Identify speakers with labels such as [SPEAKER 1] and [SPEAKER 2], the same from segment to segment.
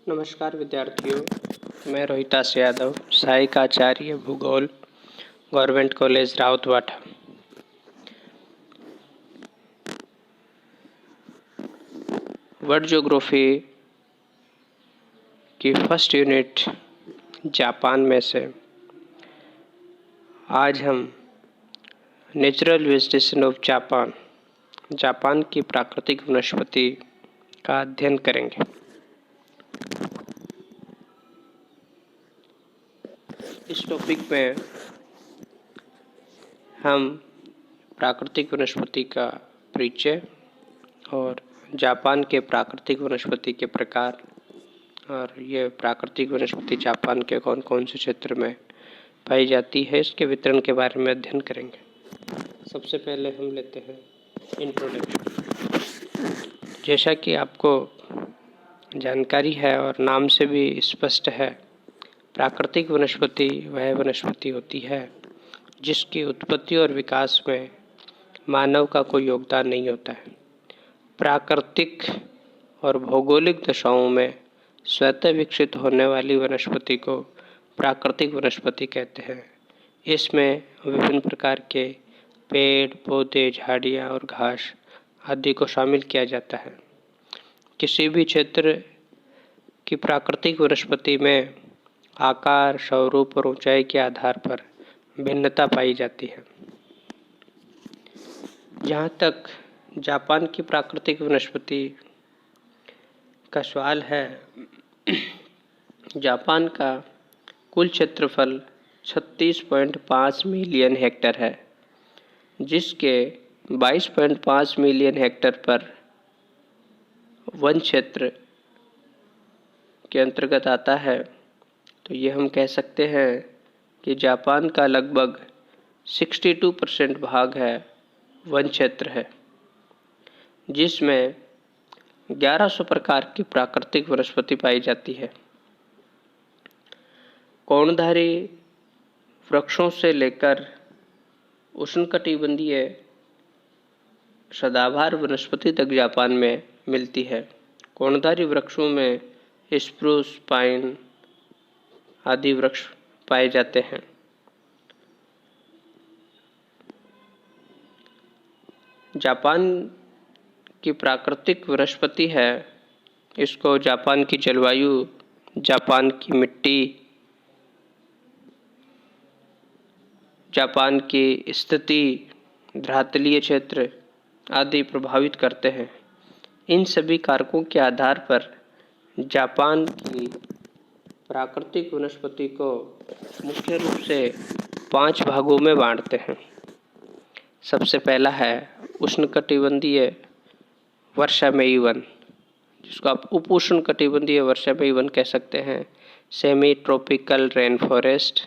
[SPEAKER 1] नमस्कार विद्यार्थियों, मैं रोहितास यादव, सहायक आचार्य भूगोल, गवर्नमेंट कॉलेज राउतवाटा। वर्ल्ड ज्योग्राफी की फर्स्ट यूनिट जापान में से आज हम नेचुरल वेजिटेशन ऑफ जापान की प्राकृतिक वनस्पति का अध्ययन करेंगे। इस टॉपिक में हम प्राकृतिक वनस्पति का परिचय और जापान के प्राकृतिक वनस्पति के प्रकार और ये प्राकृतिक वनस्पति जापान के कौन कौन से क्षेत्र में पाई जाती है, इसके वितरण के बारे में अध्ययन करेंगे। सबसे पहले हम लेते हैं इंट्रोडक्शन। जैसा कि आपको जानकारी है और नाम से भी स्पष्ट है, प्राकृतिक वनस्पति वह वनस्पति होती है जिसकी उत्पत्ति और विकास में मानव का कोई योगदान नहीं होता है। प्राकृतिक और भौगोलिक दशाओं में स्वतः विकसित होने वाली वनस्पति को प्राकृतिक वनस्पति कहते हैं। इसमें विभिन्न प्रकार के पेड़, पौधे, झाड़ियाँ और घास आदि को शामिल किया जाता है। किसी भी क्षेत्र की प्राकृतिक वनस्पति में आकार, स्वरूप और ऊंचाई के आधार पर भिन्नता पाई जाती है। जहाँ तक जापान की प्राकृतिक वनस्पति का सवाल है, जापान का कुल क्षेत्रफल 36.5 मिलियन हेक्टेयर है, जिसके 22.5 मिलियन हेक्टेयर पर वन क्षेत्र के अंतर्गत आता है। तो ये हम कह सकते हैं कि जापान का लगभग 62% भाग है वन क्षेत्र है, जिसमें 1100 प्रकार की प्राकृतिक वनस्पति पाई जाती है। कोणधारी वृक्षों से लेकर उष्णकटिबंधीय सदाबहार वनस्पति तक जापान में मिलती है। कोणधारी वृक्षों में स्प्रूस, पाइन आदि वृक्ष पाए जाते हैं। जापान की प्राकृतिक वनस्पति है, इसको जापान की जलवायु, जापान की मिट्टी, जापान की स्थिति, धरातलीय क्षेत्र आदि प्रभावित करते हैं। इन सभी कारकों के आधार पर जापान की प्राकृतिक वनस्पति को मुख्य रूप से 5 भागों में बांटते हैं। सबसे पहला है उष्णकटिबंधीय वर्षामयी वन, जिसको आप उप उष्णकटिबंधीय वर्षामयी वन कह सकते हैं, सेमी ट्रॉपिकल रेन फॉरेस्ट।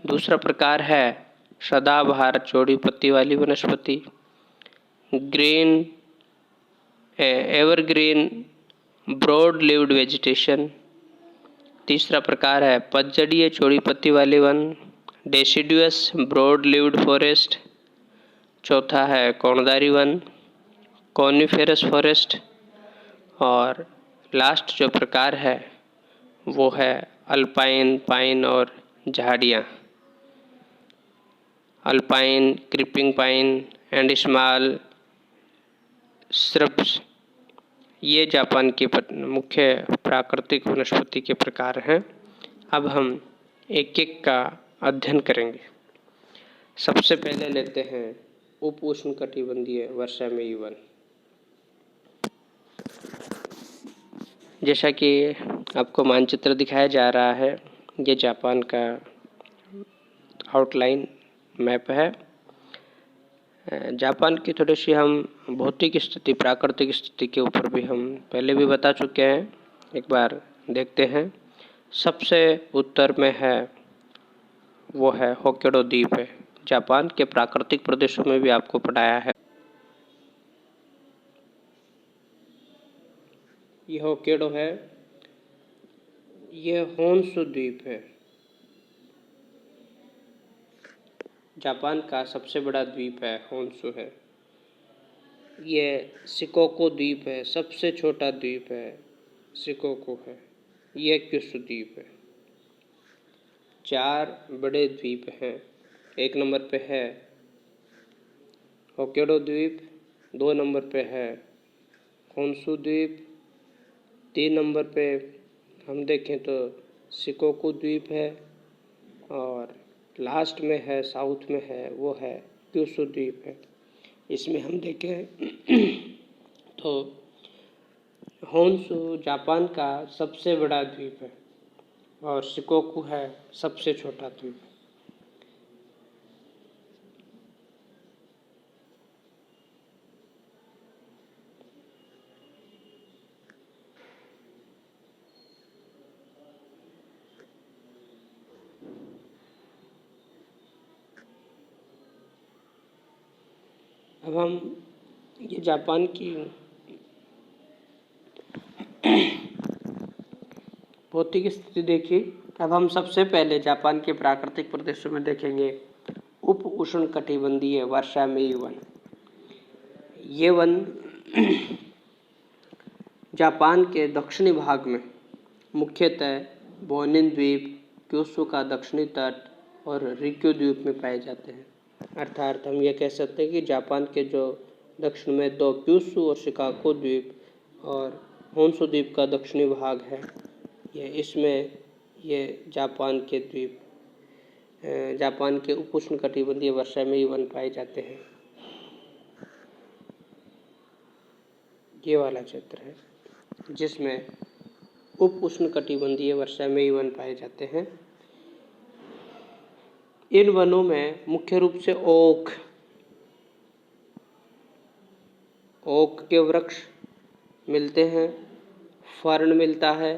[SPEAKER 1] दूसरा प्रकार है सदाबहार चौड़ी पत्ती वाली वनस्पति, green evergreen broad leaved vegetation. तीसरा प्रकार है पतझड़ीय चौड़ी पत्ती वाले वन, डेसिडुअस ब्रॉड लिव्ड फॉरेस्ट। चौथा है कोणधारी वन, कॉनिफेरस फॉरेस्ट। और लास्ट जो प्रकार है वो है अल्पाइन, पाइन और झाड़ियाँ, alpine, creeping pine and small shrubs. ये जापान की मुख्य प्राकृतिक वनस्पति के प्रकार हैं। अब हम एक एक का अध्ययन करेंगे। सबसे पहले लेते हैं उप उष्णकटिबंधीय वर्षामयी वन। जैसा कि आपको मानचित्र दिखाया जा रहा है, ये जापान का आउटलाइन मैप है। जापान की थोड़ी सी हम भौतिक स्थिति, प्राकृतिक स्थिति के ऊपर भी हम पहले भी बता चुके हैं, एक बार देखते हैं। सबसे उत्तर में है वो है होक्काइडो द्वीप है। जापान के प्राकृतिक प्रदेशों में भी आपको पढ़ाया है। यह होक्काइडो है, यह होन्शु द्वीप है। जापान का सबसे बड़ा द्वीप है होन्शु है। ये शिकोकू द्वीप है, सबसे छोटा द्वीप है शिकोकू है। ये क्यूशू द्वीप है। 4 बड़े द्वीप हैं। 1 नंबर पे है होक्काइडो द्वीप, 2 नंबर पे है होन्शु द्वीप, 3 नंबर पे हम देखें तो शिकोकू द्वीप है, और लास्ट में है, साउथ में है, वो है क्यूशू द्वीप है। इसमें हम देखें तो होन्शु जापान का सबसे बड़ा द्वीप है और शिकोकू है सबसे छोटा द्वीप। अब हम ये जापान की भौतिक स्थिति देखिए। अब हम सबसे पहले जापान के प्राकृतिक प्रदेशों में देखेंगे उप उष्णकटिबंधीय वर्षामेयी वन। ये वन जापान के दक्षिणी भाग में मुख्यतः बोनिन द्वीप, क्यूशू का दक्षिणी तट और रिक्यू द्वीप में पाए जाते हैं। अर्थात हम ये कह सकते हैं कि जापान के जो दक्षिण में 2 क्यूशू और शिकागो द्वीप और होन्शु द्वीप का दक्षिणी भाग है, ये जापान के द्वीप, जापान के उप उष्णकटिबंधीय वर्षामेयी वन पाए जाते हैं। ये वाला क्षेत्र है जिसमें उप उष्णकटिबंधीय वर्षामेयी वन पाए जाते हैं। इन वनों में मुख्य रूप से ओक के वृक्ष मिलते हैं, फर्न मिलता है,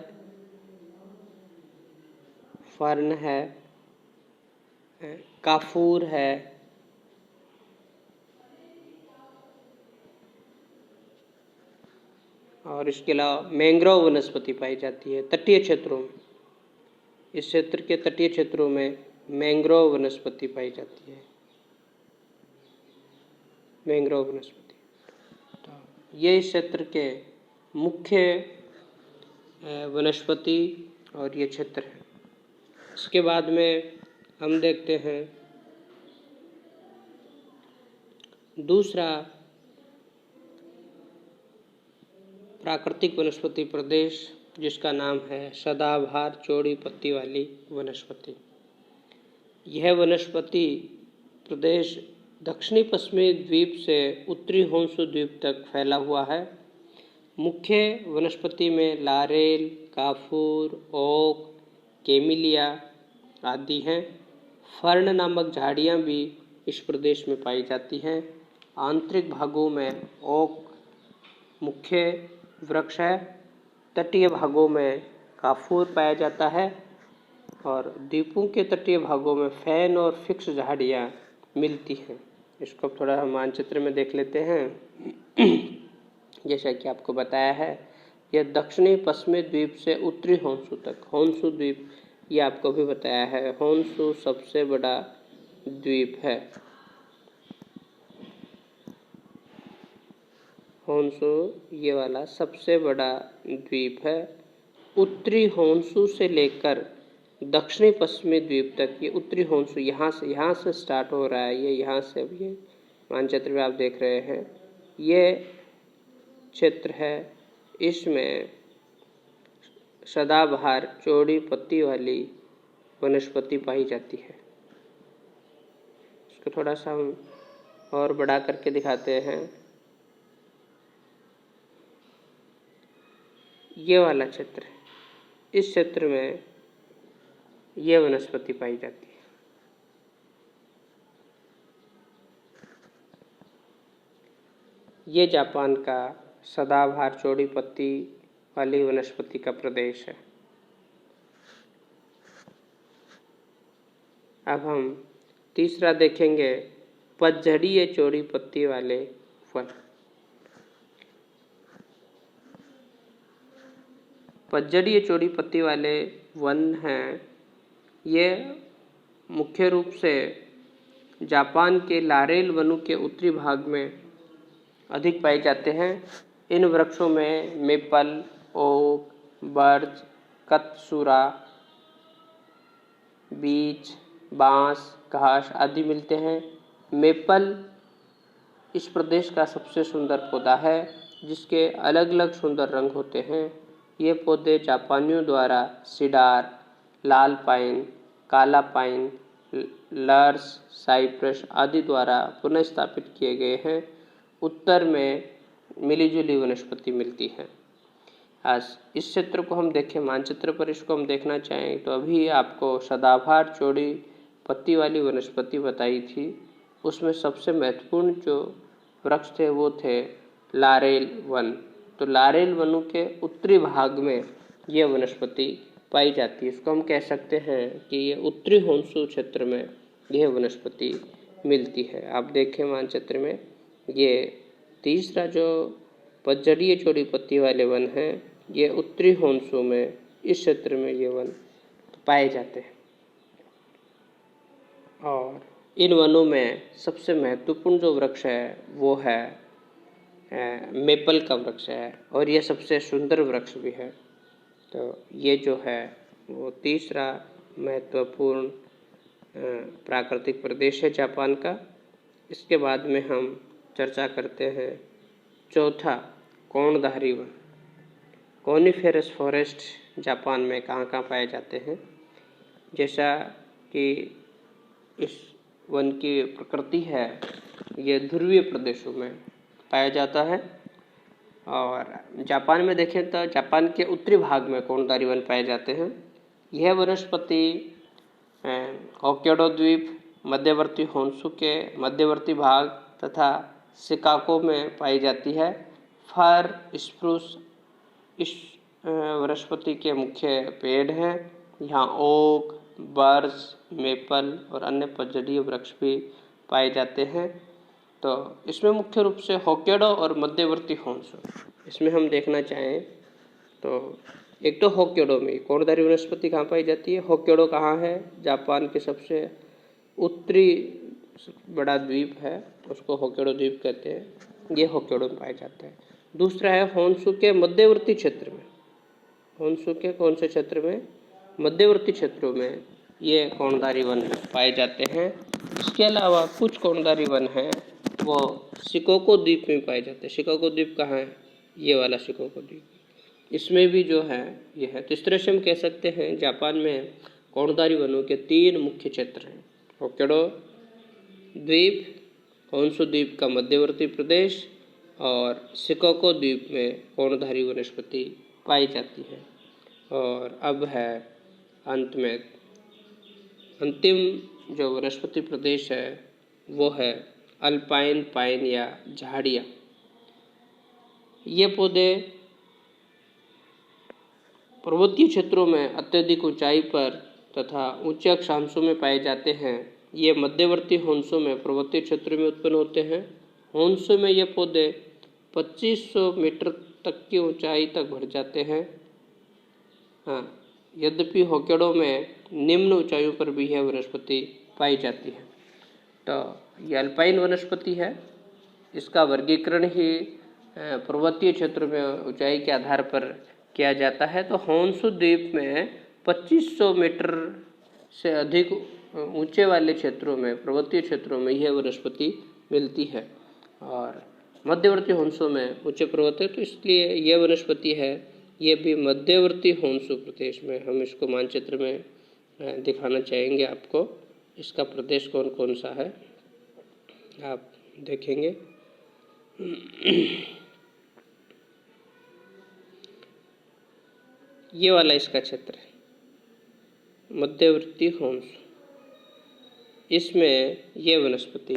[SPEAKER 1] फर्न है, काफूर है, और इसके अलावा मैंग्रोव वनस्पति पाई जाती है तटीय क्षेत्रों में। इस क्षेत्र के तटीय क्षेत्रों में मैंग्रोव वनस्पति पाई जाती है, मैंग्रोव वनस्पति। तो ये इस क्षेत्र के मुख्य वनस्पति और ये क्षेत्र है। इसके बाद में हम देखते हैं दूसरा प्राकृतिक वनस्पति प्रदेश, जिसका नाम है सदाबहार चौड़ी पत्ती वाली वनस्पति। यह वनस्पति प्रदेश दक्षिणी पश्चिमी द्वीप से उत्तरी होन्शु द्वीप तक फैला हुआ है। मुख्य वनस्पति में लारेल, काफूर, ओक, केमिलिया आदि हैं। फर्न नामक झाड़ियाँ भी इस प्रदेश में पाई जाती हैं। आंतरिक भागों में ओक मुख्य वृक्ष है, तटीय भागों में काफूर पाया जाता है और द्वीपों के तटीय भागों में फैन और फिक्स झाड़ियाँ मिलती हैं। इसको थोड़ा हम मानचित्र में देख लेते हैं। जैसा कि आपको बताया है, यह दक्षिणी पश्चिमी द्वीप से उत्तरी होन्शु तक, होन्शु द्वीप ये आपको भी बताया है, होन्शु सबसे बड़ा द्वीप है। होन्शु ये वाला सबसे बड़ा द्वीप है। उत्तरी होन्शु से लेकर दक्षिणी पश्चिमी द्वीप तक, ये उत्तरी होन्शु यहाँ से स्टार्ट हो रहा है। ये यहाँ से, अब ये मानचित्र में आप देख रहे हैं, ये क्षेत्र है। इसमें सदाबहार चौड़ी पत्ती वाली वनस्पति पाई जाती है। इसको थोड़ा सा हम और बड़ा करके दिखाते हैं। ये वाला क्षेत्र है, इस क्षेत्र में ये वनस्पति पाई जाती है। ये जापान का सदाबहार चौड़ी पत्ती वाली वनस्पति का प्रदेश है। अब हम तीसरा देखेंगे पतझड़ीय चौड़ी पत्ती वाले वन। पतझड़ीय चौड़ी पत्ती वाले वन हैं, ये मुख्य रूप से जापान के लारेल वनों के उत्तरी भाग में अधिक पाए जाते हैं। इन वृक्षों में मेपल, ओक, बर्च, कत्सूरा, बीज, बांस, घास आदि मिलते हैं। मेपल इस प्रदेश का सबसे सुंदर पौधा है जिसके अलग अलग सुंदर रंग होते हैं। ये पौधे जापानियों द्वारा सीडार, लाल पाइन, काला पाइन, लर्स, साइप्रस आदि द्वारा पुनः स्थापित किए गए हैं। उत्तर में मिलीजुली वनस्पति मिलती है। आज इस क्षेत्र को हम देखें, मानचित्र पर इसको हम देखना चाहें तो अभी आपको सदाबहार चौड़ी पत्ती वाली वनस्पति बताई थी, उसमें सबसे महत्वपूर्ण जो वृक्ष थे वो थे लारेल वन। तो लारेल वनों के उत्तरी भाग में ये वनस्पति पाई जाती है। इसको हम कह सकते हैं कि ये उत्तरी होन्शु क्षेत्र में यह वनस्पति मिलती है। आप देखें मानचित्र में, ये तीसरा जो पतझड़ीय चौड़ी पत्ती वाले वन हैं ये उत्तरी होन्शु में इस क्षेत्र में ये वन पाए जाते हैं। और इन वनों में सबसे महत्वपूर्ण जो वृक्ष है वो है मेपल का वृक्ष है और ये सबसे सुंदर वृक्ष भी है। तो ये जो है वो तीसरा महत्वपूर्ण प्राकृतिक प्रदेश है जापान का। इसके बाद में हम चर्चा करते हैं चौथा, कोणधारी वन। कॉनिफेरस फॉरेस्ट जापान में कहाँ कहाँ पाए जाते हैं। जैसा कि इस वन की प्रकृति है, ये ध्रुवीय प्रदेशों में पाया जाता है। और जापान में देखें तो जापान के उत्तरी भाग में कोणधारी वन पाए जाते हैं। यह वनस्पति होक्काइडो द्वीप, मध्यवर्ती होन्शु के मध्यवर्ती भाग तथा शिकागो में पाई जाती है। फर, स्प्रूस इस वनस्पति के मुख्य पेड़ हैं। यहाँ ओक, बर्च, मेपल और अन्य पतझड़ीय वृक्ष भी पाए जाते हैं। तो इसमें मुख्य रूप से होक्काइडो और मध्यवर्ती होन्शु, इसमें हम देखना चाहें तो एक तो होक्काइडो में कोणधारी वनस्पति कहाँ पाई जाती है। होक्काइडो कहाँ है? जापान के सबसे उत्तरी बड़ा द्वीप है, उसको होक्काइडो द्वीप कहते हैं। ये होक्काइडो में पाया जाता है। दूसरा है होन्शु के मध्यवर्ती क्षेत्र में। होन्शु के कौन से क्षेत्र में? मध्यवर्ती क्षेत्रों में ये कोणधारी वन पाए जाते हैं। इसके अलावा कुछ कोणधारी वन हैं वो शिकोको द्वीप में पाए जाते हैं। शिकोको द्वीप कहाँ है? ये वाला शिकोको द्वीप, इसमें भी जो है ये है। तो इस तरह से हम कह सकते हैं जापान में कोणधारी वनों के 3 मुख्य क्षेत्र हैं। होक्काइडो द्वीप, होन्शु द्वीप का मध्यवर्ती प्रदेश और शिकोको द्वीप में कोणधारी वनस्पति पाई जाती है। और अब है अंत में अंतिम जो वनस्पति प्रदेश है वो है अल्पाइन पाइन या झाड़ियाँ। ये पौधे पर्वतीय क्षेत्रों में अत्यधिक ऊंचाई पर तथा ऊंचे अक्षांशों में पाए जाते हैं। ये मध्यवर्ती होन्शु में पर्वतीय क्षेत्रों में उत्पन्न होते हैं। होन्शु में ये पौधे 2500 मीटर तक की ऊंचाई तक बढ़ जाते हैं। हाँ, यद्यपि होक्काइडो में निम्न ऊंचाइयों पर भी यह वनस्पति पाई जाती है। तो ये अल्पाइन वनस्पति है। इसका वर्गीकरण ही पर्वतीय क्षेत्रों में ऊंचाई के आधार पर किया जाता है। तो होन्शु द्वीप में 2500 मीटर से अधिक ऊंचे वाले क्षेत्रों में, पर्वतीय क्षेत्रों में यह वनस्पति मिलती है। और मध्यवर्ती होन्शु में ऊंचे पर्वत है, तो इसलिए यह वनस्पति है ये भी मध्यवर्ती होन्शु प्रदेश में। हम इसको मानचित्र में दिखाना चाहेंगे आपको। इसका प्रदेश कौन कौन सा है आप देखेंगे। ये वाला इसका क्षेत्र है, मध्यवर्ती होन्शु। इसमें यह वनस्पति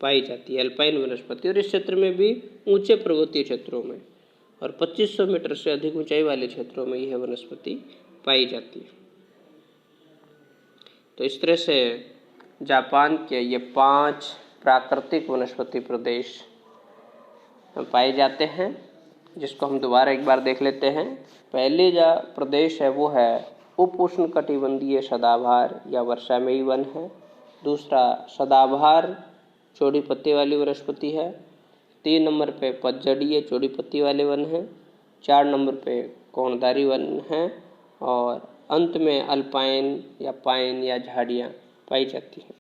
[SPEAKER 1] पाई जाती है, अल्पाइन वनस्पति। और इस क्षेत्र में भी ऊंचे पर्वतीय क्षेत्रों में और 2500 मीटर से अधिक ऊंचाई वाले क्षेत्रों में यह वनस्पति पाई जाती है। तो इस तरह से जापान के ये 5 प्राकृतिक वनस्पति प्रदेश पाए जाते हैं, जिसको हम दोबारा एक बार देख लेते हैं। पहले जो प्रदेश है वो है उप उष्णकटिबंधीय सदाबहार या वर्षामयी वन है। दूसरा सदाबहार चौड़ी पत्ती वाली वनस्पति है। 3 नंबर पे पतझड़ीय चौड़ी पत्ती वाले वन हैं। 4 नंबर पे कोणधारी वन है और अंत में अल्पाइन या पाइन या झाड़ियाँ पाई जाती हैं।